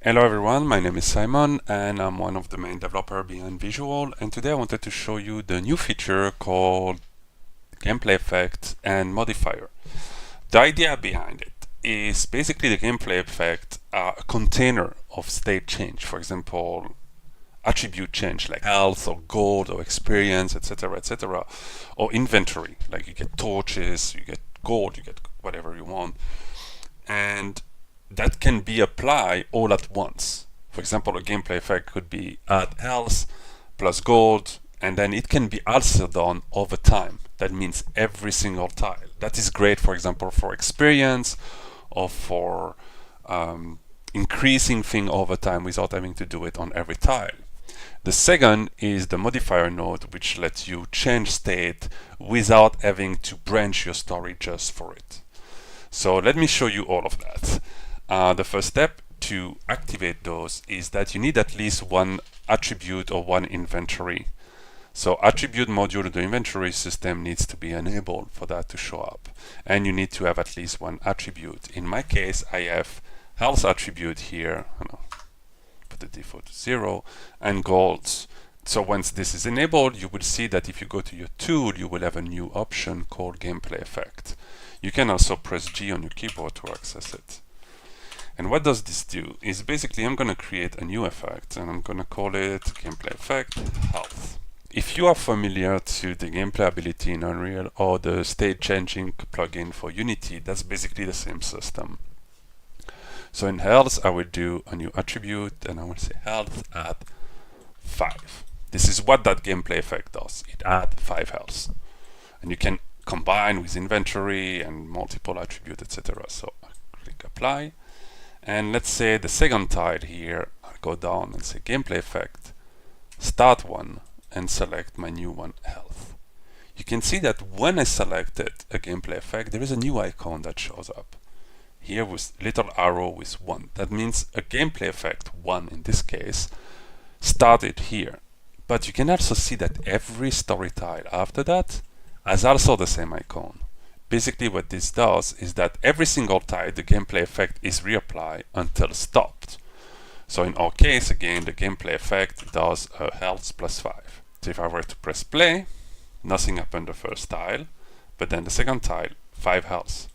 Hello everyone, my name is Simon and I'm one of the main developers behind ViZual, and today I wanted to show you the new feature called Gameplay Effect and Modifier. The idea behind it is basically the gameplay effect are a container of state change, for example attribute change like health or gold or experience, etc., or inventory, like you get torches, you get gold, you get whatever you want, and that can be applied all at once. For example, a gameplay effect could be add health plus gold, and then it can be also done over time. That means every single tile. That is great, for example, for experience or for increasing thing over time without having to do it on every tile. The second is the modifier node, which lets you change state without having to branch your story just for it. So let me show you all of that. The first step to activate those is that you need at least one attribute or one inventory. So attribute module of the inventory system needs to be enabled for that to show up. And you need to have at least one attribute. In my case, I have health attribute here. Put the default to 0 and golds. So once this is enabled, you will see that if you go to your tool, you will have a new option called Gameplay Effect. You can also press G on your keyboard to access it. And what does this do? Is basically I'm going to create a new effect and I'm going to call it Gameplay Effect Health. If you are familiar to the gameplay ability in Unreal or the state changing plugin for Unity, that's basically the same system. So in health, I will do a new attribute and I will say health at 5. This is what that gameplay effect does. It adds 5 health. And you can combine with inventory and multiple attributes, etc. So I click apply. And let's say the second tile here, I'll go down and say gameplay effect, start one, and select my new one, health. You can see that when I selected a gameplay effect, there is a new icon that shows up. Here with little arrow with 1. That means a gameplay effect, 1 in this case, started here. But you can also see that every story tile after that has also the same icon. Basically what this does is that every single tile the gameplay effect is reapplied until stopped. So in our case, again, the gameplay effect does a health plus 5. So if I were to press play, nothing happened the first tile, but then the second tile, 5 health,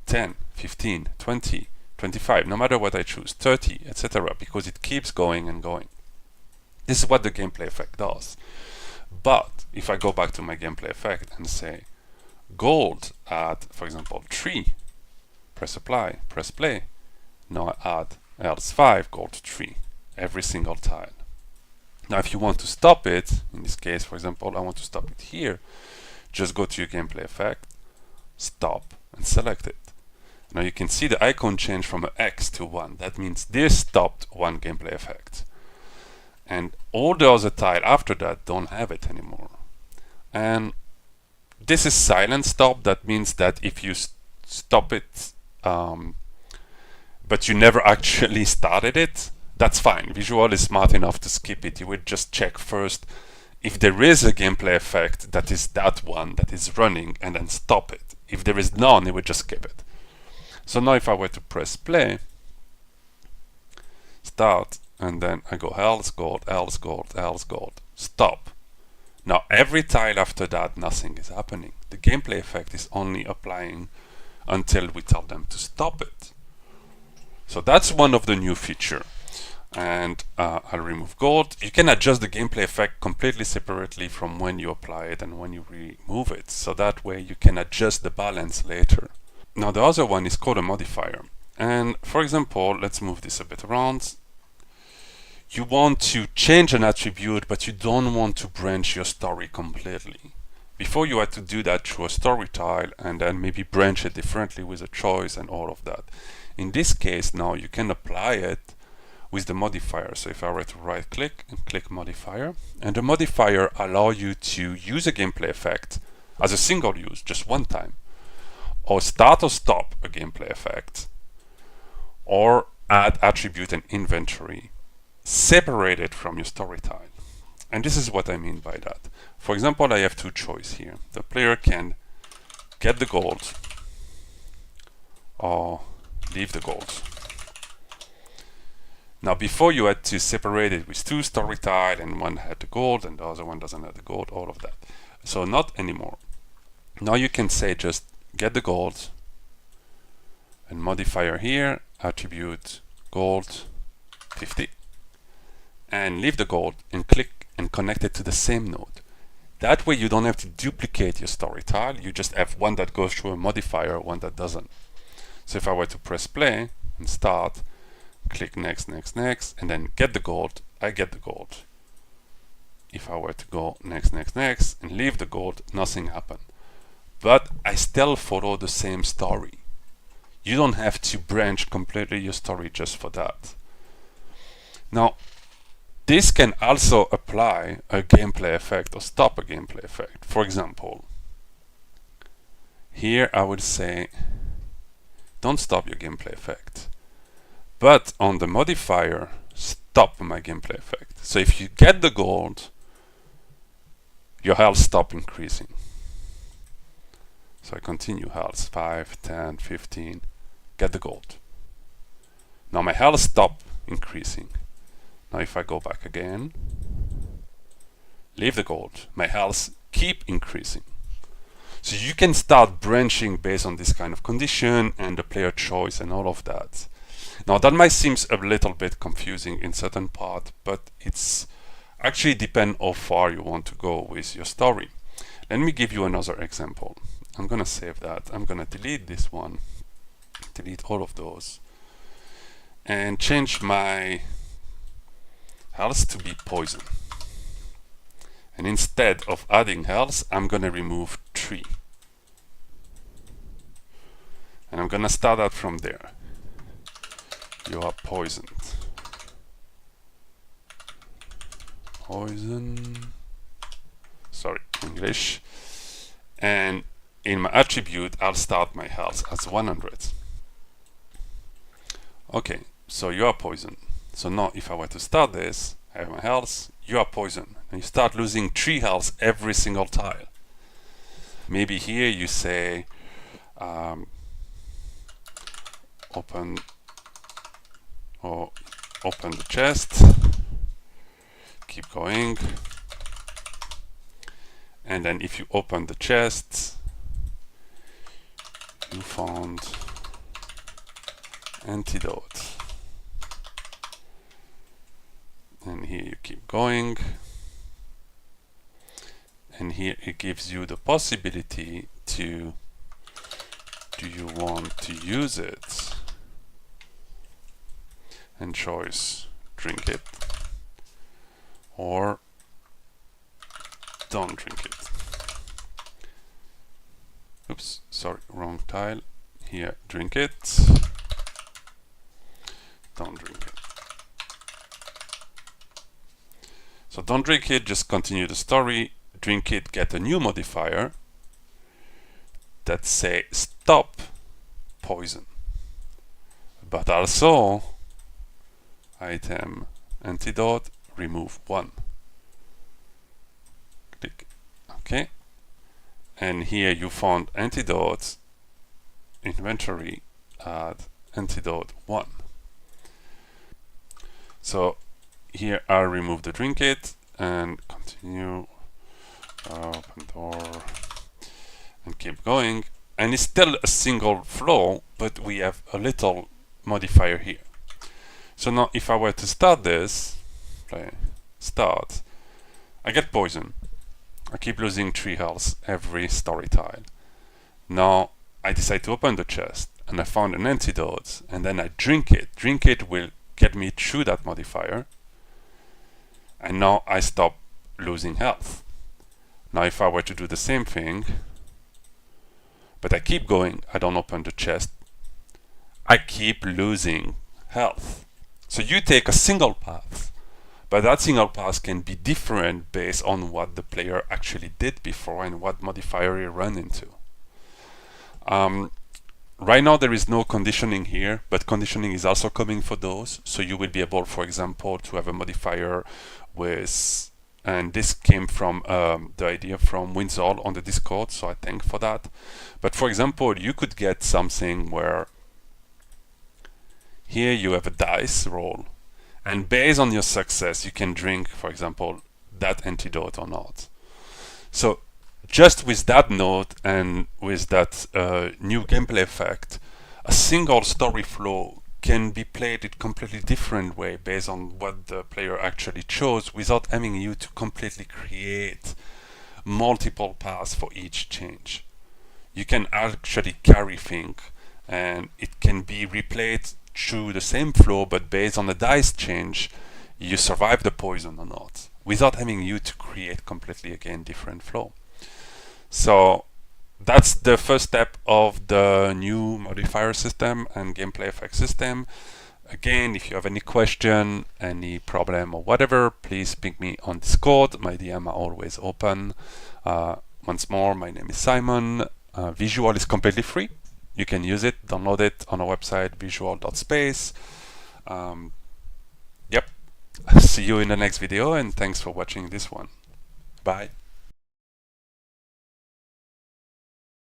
10, 15, 20, 25, no matter what I choose, 30, etc., because it keeps going and going. This is what the gameplay effect does. But if I go back to my gameplay effect and say gold at, for example, 3, press apply, press play, now I add health 5, gold 3, every single tile. Now if you want to stop it, in this case, for example, I want to stop it here, just go to your gameplay effect, stop, and select it. Now you can see the icon change from an X to 1. That means this stopped one gameplay effect. And all the other tiles after that don't have it anymore. And this is silent stop. That means that if you stop it, but you never actually started it, that's fine. ViZual is smart enough to skip it. You will just check first if there is a gameplay effect that is that one that is running and then stop it. If there is none, it would just skip it. So now if I were to press play, start, and then I go health, gold, health, gold, health, gold, stop. Now every tile after that, nothing is happening. The gameplay effect is only applying until we tell them to stop it. So that's one of the new features. And I'll remove gold. You can adjust the gameplay effect completely separately from when you apply it and when you remove it. So that way you can adjust the balance later. Now the other one is called a modifier. And for example, let's move this a bit around. You want to change an attribute, but you don't want to branch your story completely. Before you had to do that through a story tile and then maybe branch it differently with a choice and all of that. In this case now you can apply it with the modifier. So if I were to right click and click modifier, and the modifier allow you to use a gameplay effect as a single use, just one time, or start or stop a gameplay effect, or add attribute and inventory separated from your story tile. And this is what I mean by that. For example, I have two choices here. The player can get the gold or leave the gold. Now before you had to separate it with two story tile, and one had the gold and the other one doesn't have the gold, all of that. So not anymore. Now you can say just get the gold and modifier here, attribute gold 50, and leave the gold and click and connect it to the same node. That way you don't have to duplicate your story tile, you just have one that goes through a modifier, one that doesn't. So if I were to press play and start, click next, next, next, and then get the gold, I get the gold. If I were to go next, next, next, and leave the gold, nothing happened. But I still follow the same story. You don't have to branch completely your story just for that. Now, this can also apply a gameplay effect or stop a gameplay effect. For example, here I would say, don't stop your gameplay effect. But on the modifier, stop my gameplay effect. So if you get the gold, your health stop increasing. So I continue health, 5, 10, 15, get the gold. Now my health stop increasing. Now if I go back again, leave the gold, my health keep increasing. So you can start branching based on this kind of condition and the player choice and all of that. Now that might seem a little bit confusing in certain part, but it's actually depend how far you want to go with your story. Let me give you another example. I'm gonna save that. I'm gonna delete this one, delete all of those, and change my health to be poison. And instead of adding health, I'm gonna remove 3. And I'm gonna start out from there. You are poisoned. Poison. Sorry, English. And in my attribute, I'll start my health as 100. Okay, so you are poisoned. So now if I were to start this, I have my health, you are poisoned. And you start losing 3 health every single tile. Maybe here you say, open the chest, keep going, and then if you open the chest, you found antidote, and here you keep going, and here it gives you the possibility to, do you want to use it? And choice, drink it, or don't drink it. Oops, sorry, wrong tile. Here, drink it, don't drink it. So don't drink it, just continue the story. Drink it, get a new modifier that say stop poison. But also, item antidote, remove 1. Click OK. And here you found antidote, inventory, add antidote 1. So here I'll remove the drink it and continue, open door, and keep going. And it's still a single flow, but we have a little modifier here. So now if I were to start this, play, start, I get poison. I keep losing 3 health every story tile. Now I decide to open the chest and I found an antidote, and then I drink it. Drink it will get me through that modifier. And now I stop losing health. Now if I were to do the same thing, but I keep going, I don't open the chest, I keep losing health. So you take a single path, but that single path can be different based on what the player actually did before and what modifier he ran into. Right now there is no conditioning here, but conditioning is also coming for those. So you will be able, for example, to have a modifier with, and this came from the idea from ViZual on the Discord, so I thank for that. But for example, you could get something where here you have a dice roll, And based on your success, you can drink, for example, that antidote or not. So just with that note and with that new gameplay effect, a single story flow can be played in a completely different way based on what the player actually chose, without having you to completely create multiple paths for each change. You can actually carry things, and it can be replayed through the same flow, but based on the dice change, you survive the poison or not, without having you to create completely again different flow. So that's the first step of the new modifier system and gameplay effect system. Again, if you have any question, any problem or whatever, please ping me on Discord. My DM are always open. Once more, my name is Simon. ViZual is completely free. You can use it, download it on our website, visual.space. Yep. See you in the next video, and thanks for watching this one. Bye.